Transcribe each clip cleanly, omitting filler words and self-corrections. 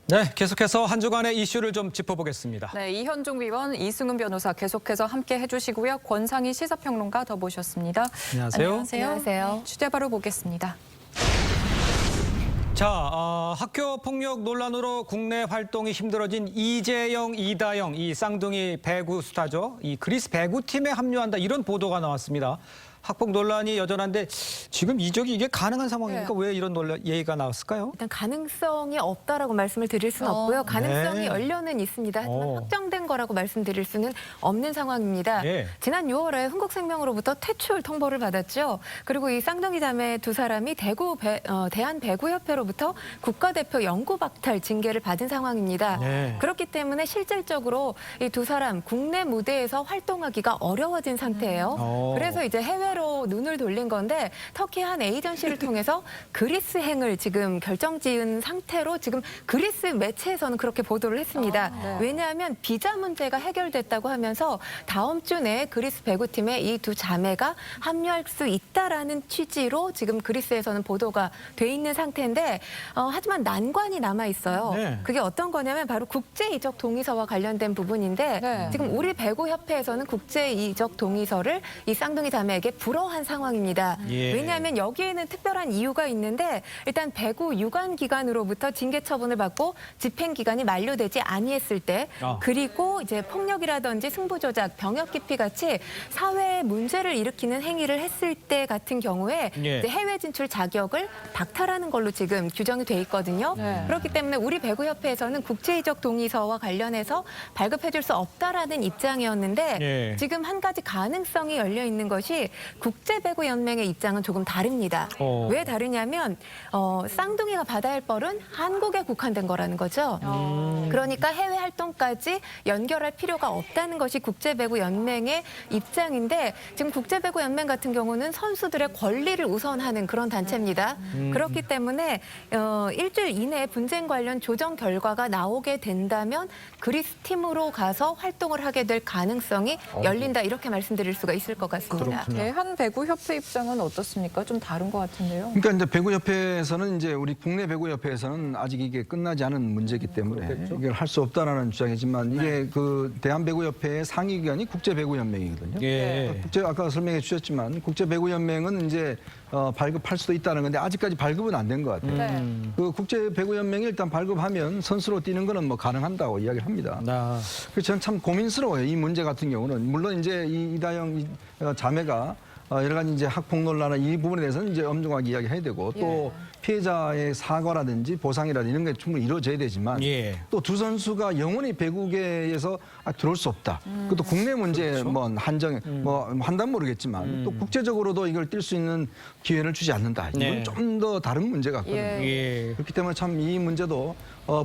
네, 계속해서 한 주간의 이슈를 좀 짚어보겠습니다. 네, 이현종 위원, 이승은 변호사 계속해서 함께 해주시고요. 권상희 시사평론가 더 모셨습니다. 안녕하세요. 안녕하세요. 취재 바로 보겠습니다. 자, 학교 폭력 논란으로 국내 활동이 힘들어진 이재영, 이다영, 이 쌍둥이 배구 스타죠. 이 그리스 배구팀에 합류한다 이런 보도가 나왔습니다. 학폭 논란이 여전한데 지금 이적이 이게 가능한 상황입니까? 왜 이런 얘기가 나왔을까요? 일단 가능성이 없다라고 말씀을 드릴 수는 없고요. 가능성이 네. 열려는 있습니다. 하지만 확정된 거라고 말씀드릴 수는 없는 상황입니다. 네. 지난 6월에 흥국생명으로부터 퇴출 통보를 받았죠. 그리고 이 쌍둥이 자매 두 사람이 대한배구협회로부터 국가대표 영구 박탈 징계를 받은 상황입니다. 네. 그렇기 때문에 실질적으로 이 두 사람 국내 무대에서 활동하기가 어려워진 상태예요. 그래서 이제 해외로 눈을 돌린 건데 터키 한 에이전시를 통해서 그리스행을 지금 결정지은 상태로 지금 그리스 매체에서는 그렇게 보도를 했습니다. 네. 왜냐하면 비자 문제가 해결됐다고 하면서 다음 주 내에 그리스 배구팀에 이 두 자매가 합류할 수 있다라는 취지로 지금 그리스에서는 보도가 돼 있는 상태인데 하지만 난관이 남아 있어요. 네. 그게 어떤 거냐면 바로 국제 이적 동의서와 관련된 부분인데 네. 지금 우리 배구협회에서는 국제 이적 동의서를 이 쌍둥이 자매에게 불허한 상황입니다. 예. 왜냐하면 여기에는 특별한 이유가 있는데 일단 배구 유관 기관으로부터 징계 처분을 받고 집행 기간이 만료되지 아니했을 때 그리고 이제 폭력이라든지 승부 조작, 병역 기피 같이 사회에 문제를 일으키는 행위를 했을 때 같은 경우에 예. 이제 해외 진출 자격을 박탈하는 걸로 지금 규정이 돼 있거든요. 네. 그렇기 때문에 우리 배구협회에서는 국제 이적 동의서와 관련해서 발급해줄 수 없다라는 입장이었는데 예. 지금 한 가지 가능성이 열려 있는 것이 국제배구연맹의 입장은 조금 다릅니다. 왜 다르냐면 쌍둥이가 받아야 할 벌은 한국에 국한된 거라는 거죠. 그러니까 해외 활동까지 연결할 필요가 없다는 것이 국제배구연맹의 입장인데 지금 국제배구연맹 같은 경우는 선수들의 권리를 우선하는 그런 단체입니다. 그렇기 때문에 일주일 이내에 분쟁 관련 조정 결과가 나오게 된다면 그리스 팀으로 가서 활동을 하게 될 가능성이 열린다 이렇게 말씀드릴 수가 있을 것 같습니다. 대한배구협회 입장은 어떻습니까? 좀 다른 것 같은데요. 그러니까 이제 배구협회에서는 이제 우리 국내 배구협회에서는 아직 이게 끝나지 않은 문제이기 때문에 이걸 할 수 없다라는 주장이지만 이게 그 대한배구협회의 상위 기관이 국제배구연맹이거든요. 예. 아까 설명해 주셨지만 국제배구연맹은 이제 발급할 수도 있다는 건데 아직까지 발급은 안 된 것 같아요. 네. 그 국제배구연맹이 일단 발급하면 선수로 뛰는 거는 뭐 가능한다고 이야기를 합니다. 그래서 저는 참 고민스러워요. 이 문제 같은 경우는 물론 이제 이다영 자매가 여러 가지 이제 학폭 논란이나 이 부분에 대해서는 이제 엄중하게 이야기해야 되고 또 피해자의 사과라든지 보상이라든지 이런 게 충분히 이루어져야 되지만 또 두 선수가 영원히 배구계에서 들어올 수 없다. 그것도 국내 문제 뭐 한정 뭐 한단 모르겠지만 또 국제적으로도 이걸 뛸 수 있는 기회를 주지 않는다. 이건 좀 더 다른 문제 같거든요. 그렇기 때문에 참 이 문제도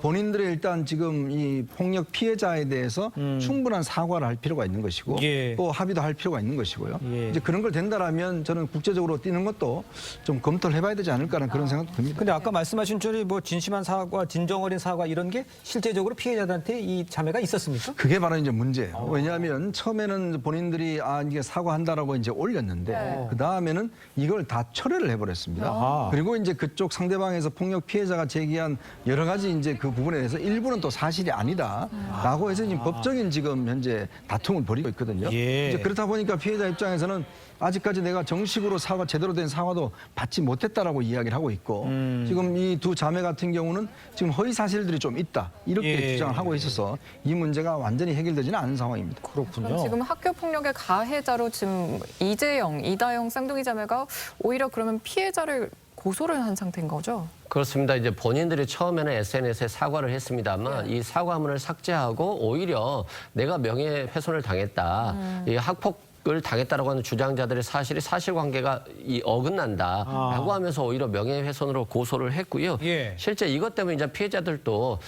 본인들의 일단 지금 이 폭력 피해자에 대해서 충분한 사과를 할 필요가 있는 것이고 또 합의도 할 필요가 있는 것이고요. 이제 그런 걸 된다라면 저는 국제적으로 뛰는 것도 좀 검토를 해봐야 되지 않을까라는 그런 생각도 듭니다. 근데 아까 말씀하신 쪽이 뭐 진심한 사과, 진정 어린 사과 이런 게 실제적으로 피해자들한테 이 자매가 있었습니까? 그게 바로 이제 문제예요. 왜냐하면 처음에는 본인들이 이게 사과한다라고 이제 올렸는데 그 다음에는 이걸 다 철회를 해버렸습니다. 그리고 이제 그쪽 상대방에서 폭력 피해자가 제기한 여러 가지 이제 그 부분에 대해서 일부는 또 사실이 아니다라고 해서 지금 법적인 지금 현재 다툼을 벌이고 있거든요. 이제 그렇다 보니까 피해자 입장에서는 아직까지 내가 정식으로 제대로 된 사과도 받지 못했다라고 이야기를 하고 있고 지금 이 두 자매 같은 경우는 지금 허위 사실들이 좀 있다 이렇게 주장을 하고 있어서 이 문제가 완전히 해결되지는 않은 상황입니다. 그럼 지금 학교 폭력의 가해자로 지금 이재영, 이다영 쌍둥이 자매가 오히려 그러면 피해자를 고소를 한 상태인 거죠? 그렇습니다. 이제 본인들이 처음에는 SNS에 사과를 했습니다만 이 사과문을 삭제하고 오히려 내가 명예훼손을 당했다. 이 학폭을 당했다라고 하는 주장자들의 사실관계가 어긋난다라고 하면서 오히려 명예훼손으로 고소를 했고요. 실제 이것 때문에 이제 피해자들도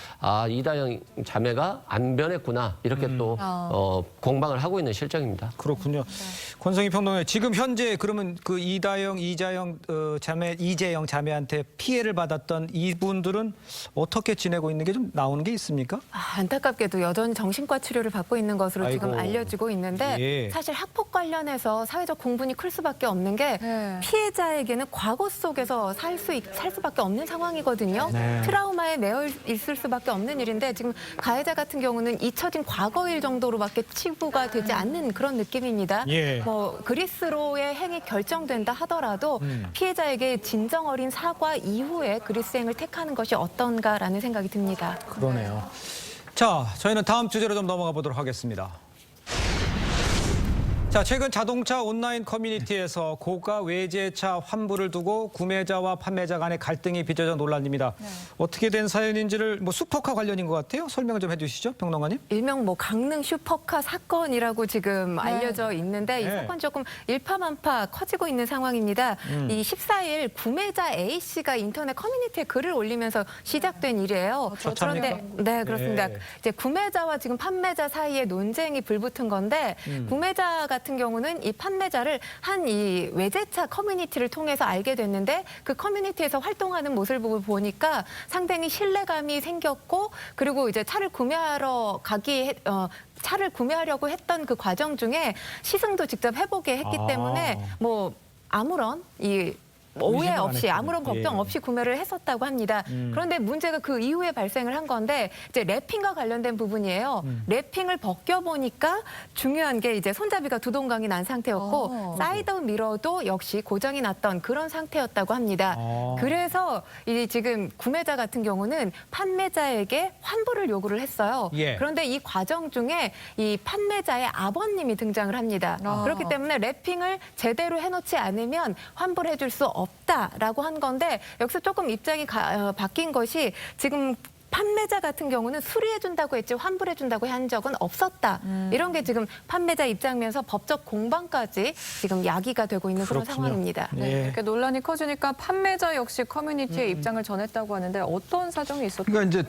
이다영 자매가 안 변했구나 이렇게 또 공방을 하고 있는 실정입니다. 그렇군요. 권성희 평론가 지금 현재 그러면 그 이재영 자매한테 피해를 받았던 이분들은 어떻게 지내고 있는 게 좀 나오는 게 있습니까? 안타깝게도 여전히 정신과 치료를 받고 있는 것으로 지금 알려지고 있는데 사실 학폭 학폭 관련해서 사회적 공분이 클 수밖에 없는 게 네. 피해자에게는 과거 속에서 살 수밖에 없는 상황이거든요. 네. 트라우마에 매여 있을 수밖에 없는 일인데 지금 가해자 같은 경우는 잊혀진 과거일 정도로밖에 치부가 되지 않는 그런 느낌입니다. 예. 뭐 그리스로의 행이 결정된다 하더라도 피해자에게 진정 어린 사과 이후에 그리스행을 택하는 것이 어떤가라는 생각이 듭니다. 그러네요. 자, 저희는 다음 주제로 좀 넘어가 보도록 하겠습니다. 자, 최근 자동차 온라인 커뮤니티에서 고가 외제차 환불을 두고 구매자와 판매자 간의 갈등이 빚어져 논란입니다. 어떻게 된 사연인지를 슈퍼카 관련인 것 같아요. 설명을 좀 해주시죠, 평론가님. 일명 강릉 슈퍼카 사건이라고 지금 알려져 있는데 이 네. 사건 조금 일파만파 커지고 있는 상황입니다. 이 14일 구매자 A 씨가 인터넷 커뮤니티에 글을 올리면서 시작된 일이에요. 그런데 네, 그렇습니다. 네. 이제 구매자와 지금 판매자 사이에 논쟁이 불붙은 건데 구매자 같은 경우는 이 판매자를 한 이 외제차 커뮤니티를 통해서 알게 됐는데 그 커뮤니티에서 활동하는 모습을 보니까 상당히 신뢰감이 생겼고 그리고 이제 차를 구매하려고 했던 그 과정 중에 시승도 직접 해보게 했기 때문에 뭐 아무런 오해 의심을 안 없이 했군요. 아무런 걱정 예. 없이 구매를 했었다고 합니다. 그런데 문제가 그 이후에 발생을 한 건데 이제 랩핑과 관련된 부분이에요. 랩핑을 벗겨보니까 중요한 게 이제 손잡이가 두 동강이 난 상태였고 사이드 미러도 역시 고장이 났던 그런 상태였다고 합니다. 그래서 이 지금 구매자 같은 경우는 판매자에게 환불을 요구를 했어요. 예. 그런데 이 과정 중에 이 판매자의 아버님이 등장을 합니다. 그렇기 때문에 랩핑을 제대로 해놓지 않으면 환불해줄 수 없다라고 한 건데 여기서 조금 입장이 바뀐 것이 지금 판매자 같은 경우는 수리해준다고 했지 환불해준다고 한 적은 없었다. 이런 게 지금 판매자 입장면서 법적 공방까지 지금 야기가 되고 있는 그런 그렇군요. 상황입니다. 네. 네, 이렇게 논란이 커지니까 판매자 역시 커뮤니티에 입장을 전했다고 하는데 어떤 사정이 있었던 그러니까 이제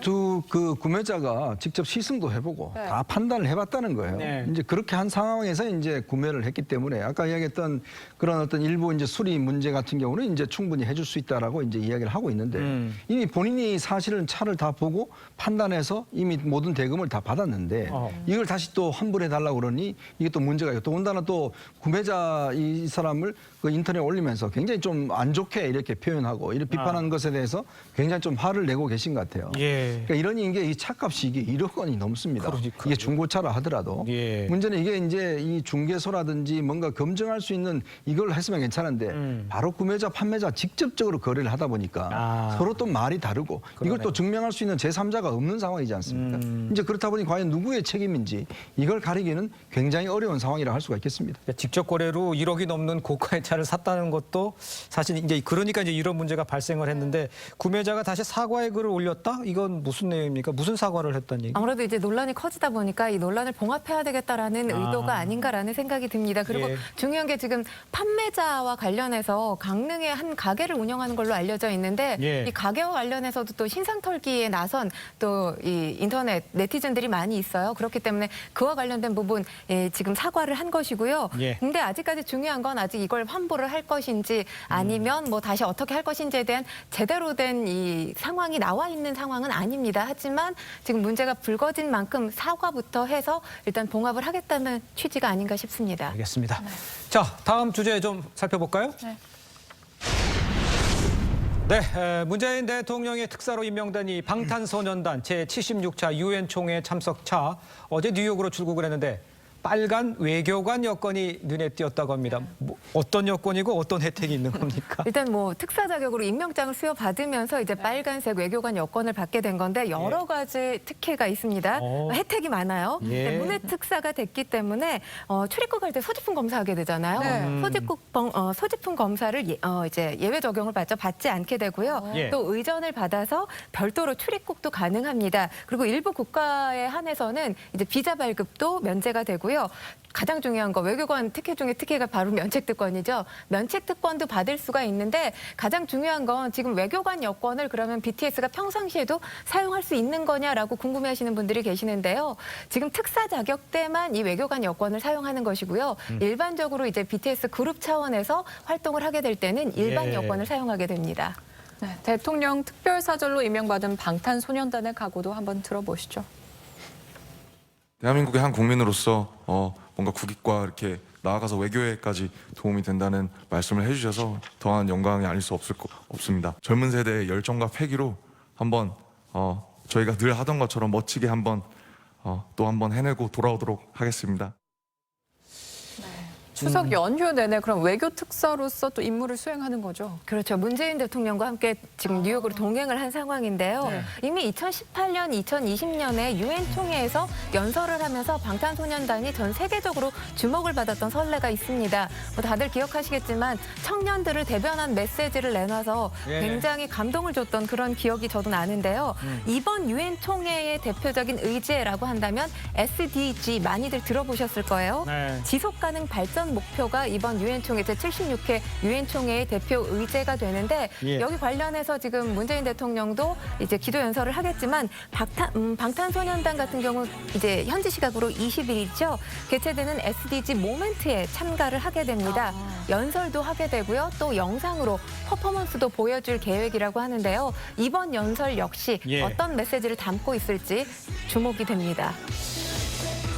그 구매자가 직접 시승도 해보고 네. 다 판단을 해봤다는 거예요. 네. 이제 그렇게 한 상황에서 이제 구매를 했기 때문에 아까 이야기했던 그런 어떤 일부 이제 수리 문제 같은 경우는 이제 충분히 해줄 수 있다라고 이제 이야기를 하고 있는데 이미 본인이 사실은 차를 다 보고 판단해서 이미 모든 대금을 다 받았는데 이걸 다시 또 환불해 달라고 그러니 이게 또 문제가 있고 더군다나 또 구매자 이 사람을 그 인터넷에 올리면서 굉장히 좀 안 좋게 이렇게 표현하고 이렇게 비판하는 것에 대해서 굉장히 좀 화를 내고 계신 것 같아요. 예. 그러니까 이러니 이게 이 차값이 이게 1억 원이 넘습니다. 그러니까요. 이게 중고차라 하더라도 예. 문제는 이게 이제 이 중개소라든지 뭔가 검증할 수 있는 이걸 했으면 괜찮은데 바로 구매자 판매자 직접적으로 거래를 하다 보니까 서로 또 말이 다르고 이걸 또 증명할 수 있는 제3자가 없는 상황이지 않습니까? 이제 그렇다 보니 과연 누구의 책임인지 이걸 가리기는 굉장히 어려운 상황이라 할 수가 있겠습니다. 직접 거래로 1억이 넘는 고가의 차를 샀다는 것도 사실 이제 그러니까 이제 이런 문제가 발생을 했는데 구매자가 다시 사과의 글을 올렸다? 이건 무슨 내용입니까? 무슨 사과를 했다는 얘기? 아무래도 이제 논란이 커지다 보니까 이 논란을 봉합해야 되겠다라는 의도가 아닌가라는 생각이 듭니다. 그리고 예. 중요한 게 지금 판매자와 관련해서 강릉에 한 가게를 운영하는 걸로 알려져 있는데 예. 이 가게와 관련해서도 또 신상 털기에 나선 또 이 인터넷 네티즌들이 많이 있어요. 그렇기 때문에 그와 관련된 부분 지금 사과를 한 것이고요. 예. 근데 아직까지 중요한 건 아직 이걸 환불을 할 것인지 아니면 뭐 다시 어떻게 할 것인지에 대한 제대로 된 이 상황이 나와 있는 상황은 아닙니다. 하지만 지금 문제가 불거진 만큼 사과부터 해서 일단 봉합을 하겠다는 취지가 아닌가 싶습니다. 알겠습니다. 자, 다음 주제 좀 살펴볼까요? 네, 문재인 대통령의 특사로 임명된 이 방탄소년단 제76차 유엔 총회 참석차 어제 뉴욕으로 출국을 했는데 빨간 외교관 여권이 눈에 띄었다고 합니다. 뭐 어떤 여권이고 어떤 혜택이 있는 겁니까? 일단 뭐 특사 자격으로 임명장을 수여받으면서 이제 빨간색 외교관 여권을 받게 된 건데 여러 가지 특혜가 있습니다. 혜택이 많아요. 예. 문해 특사가 됐기 때문에 출입국 할 때 소지품 검사하게 되잖아요. 네. 소지품 검사를 이제 예외 적용을 받지 않게 되고요. 예. 또 의전을 받아서 별도로 출입국도 가능합니다. 그리고 일부 국가에 한해서는 이제 비자 발급도 면제가 되고요. 가장 중요한 거 외교관 특혜 중에 특혜가 바로 면책특권이죠. 면책특권도 받을 수가 있는데 가장 중요한 건 지금 외교관 여권을 그러면 BTS가 평상시에도 사용할 수 있는 거냐라고 궁금해하시는 분들이 계시는데요. 지금 특사 자격 때만 이 외교관 여권을 사용하는 것이고요. 일반적으로 이제 BTS 그룹 차원에서 활동을 하게 될 때는 일반 예. 여권을 사용하게 됩니다. 네, 대통령 특별사절로 임명받은 방탄소년단의 각오도 한번 들어보시죠. 대한민국의 한 국민으로서 뭔가 국익과 이렇게 나아가서 외교에까지 도움이 된다는 말씀을 해주셔서 더한 영광이 아닐 수 없습니다. 젊은 세대의 열정과 패기로 한번 저희가 늘 하던 것처럼 멋지게 한번 또 한번 해내고 돌아오도록 하겠습니다. 추석 연휴 내내 그럼 외교 특사로서 또 임무를 수행하는 거죠. 그렇죠. 문재인 대통령과 함께 지금 뉴욕으로 동행을 한 상황인데요. 네. 이미 2018년, 2020년에 유엔 총회에서 연설을 하면서 방탄소년단이 전 세계적으로 주목을 받았던 선례가 있습니다. 뭐 다들 기억하시겠지만 청년들을 대변한 메시지를 내놔서 예. 굉장히 감동을 줬던 그런 기억이 저도 나는데요. 이번 유엔 총회의 대표적인 의제라고 한다면 SDG 많이들 들어보셨을 거예요. 네. 지속 가능 발전 목표가 이번 유엔 총회 제76회 유엔 총회의 대표 의제가 되는데 예. 여기 관련해서 지금 문재인 대통령도 이제 기도 연설을 하겠지만 방탄소년단 같은 경우 이제 현지 시각으로 20일이죠. 개최되는 SDG 모멘트에 참가를 하게 됩니다. 연설도 하게 되고요. 또 영상으로 퍼포먼스도 보여줄 계획이라고 하는데요. 이번 연설 역시 예. 어떤 메시지를 담고 있을지 주목이 됩니다.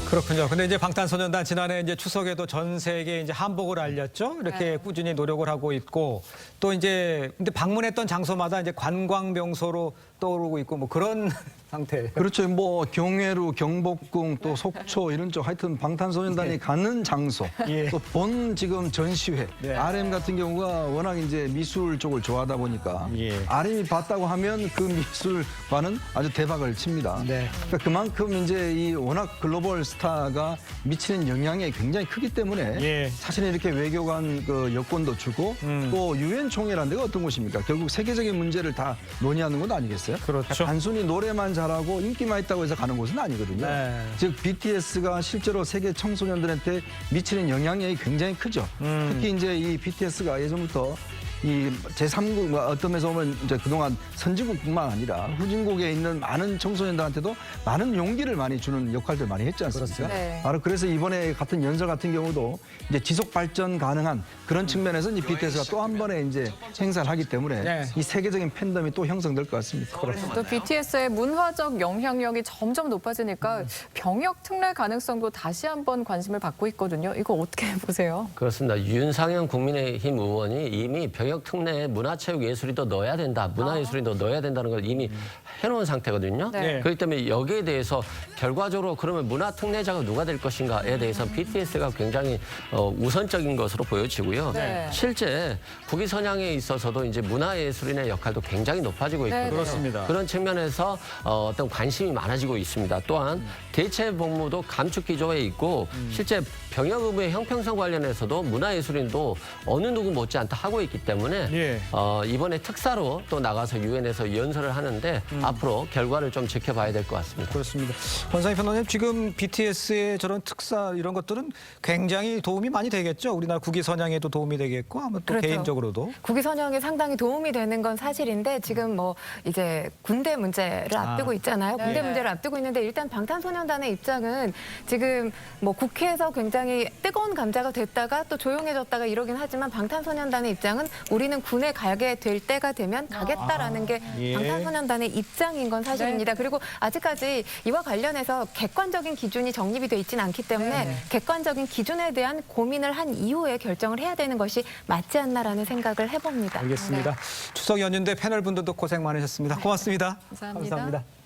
그렇군요. 근데 이제 방탄소년단 지난해 이제 추석에도 전 세계에 이제 한복을 알렸죠. 이렇게 네. 꾸준히 노력을 하고 있고 또 이제 근데 방문했던 장소마다 이제 관광 명소로 떠오르고 있고 뭐 그런 상태. 그렇죠. 뭐 경회루, 경복궁, 또 속초 이런 쪽 하여튼 방탄소년단이 가는 장소, 예. 또 본 지금 전시회, 네. RM 같은 경우가 워낙 이제 미술 쪽을 좋아하다 보니까 예. RM이 봤다고 하면 그 미술관은 아주 대박을 칩니다. 네. 그러니까 그만큼 이제 이 워낙 글로벌 스타가 미치는 영향이 굉장히 크기 때문에 예. 사실 이렇게 외교관 그 여권도 주고 또 유엔 총회라는 데가 어떤 곳입니까? 결국 세계적인 문제를 다 논의하는 건 아니겠어요? 그렇죠. 단순히 노래만 잘하고 인기만 있다고 해서 가는 곳은 아니거든요. 네. 즉 BTS가 실제로 세계 청소년들한테 미치는 영향력이 굉장히 크죠. 특히 이제 이 BTS가 예전부터 이 제3국 어떤 면에서 보면 이제 그동안 선진국뿐만 아니라 후진국에 있는 많은 청소년들한테도 많은 용기를 많이 주는 역할들 많이 했지 않습니까? 그렇습니다. 네. 바로 그래서 이번에 같은 연설 같은 경우도 이제 지속 발전 가능한 그런 측면에서 이 BTS가 또 한 번에 이제 행사를 하기 때문에 네. 이 세계적인 팬덤이 또 형성될 것 같습니다. 또 BTS의 문화적 영향력이 점점 높아지니까 병역 특례 가능성도 다시 한번 관심을 받고 있거든요. 이거 어떻게 보세요? 그렇습니다. 윤상현 국민의힘 의원이 이미 병역 특례에 문화체육예술이 더 넣어야 된다. 문화예술이 더 넣어야 된다는 걸 이미 해놓은 상태거든요. 네. 그렇기 때문에 여기에 대해서 결과적으로 그러면 문화 특례자가 누가 될 것인가에 대해서 BTS가 굉장히 우선적인 것으로 보여지고요. 네. 실제 국위 선양에 있어서도 이제 문화예술인의 역할도 굉장히 높아지고 있거든요. 네, 그렇습니다. 그런 측면에서 어떤 관심이 많아지고 있습니다. 또한 대체 복무도 감축 기조에 있고 실제 병역 의무의 형평성 관련해서도 문화예술인도 어느 누구 못지않다 하고 있기 때문에 예. 이번에 특사로 또 나가서 유엔에서 연설을 하는데 앞으로 결과를 좀 지켜봐야 될 것 같습니다. 그렇습니다. 권상희 변호사님 지금 BTS의 저런 특사 이런 것들은 굉장히 도움이 많이 되겠죠. 우리나라 국위 선양에도 도움이 되겠고 아마 또 그렇죠. 개인적으로도. 국위 선양에 상당히 도움이 되는 건 사실인데 지금 뭐 이제 군대 문제를 앞두고 있잖아요. 군대 네. 문제를 앞두고 있는데 일단 방탄소년단의 입장은 지금 뭐 국회에서 굉장히 뜨거운 감자가 됐다가 또 조용해졌다가 이러긴 하지만 방탄소년단의 입장은 우리는 군에 가게 될 때가 되면 가겠다라는 게 예. 방탄소년단의 입장인 건 사실입니다. 그리고 아직까지 이와 관련해서 객관적인 기준이 정립이 돼 있지는 않기 때문에 객관적인 기준에 대한 고민을 한 이후에 결정을 해야 되는 것이 맞지 않나라는 생각을 해봅니다. 알겠습니다. 추석 연휴인데 패널 분들도 고생 많으셨습니다. 고맙습니다. 감사합니다. 감사합니다.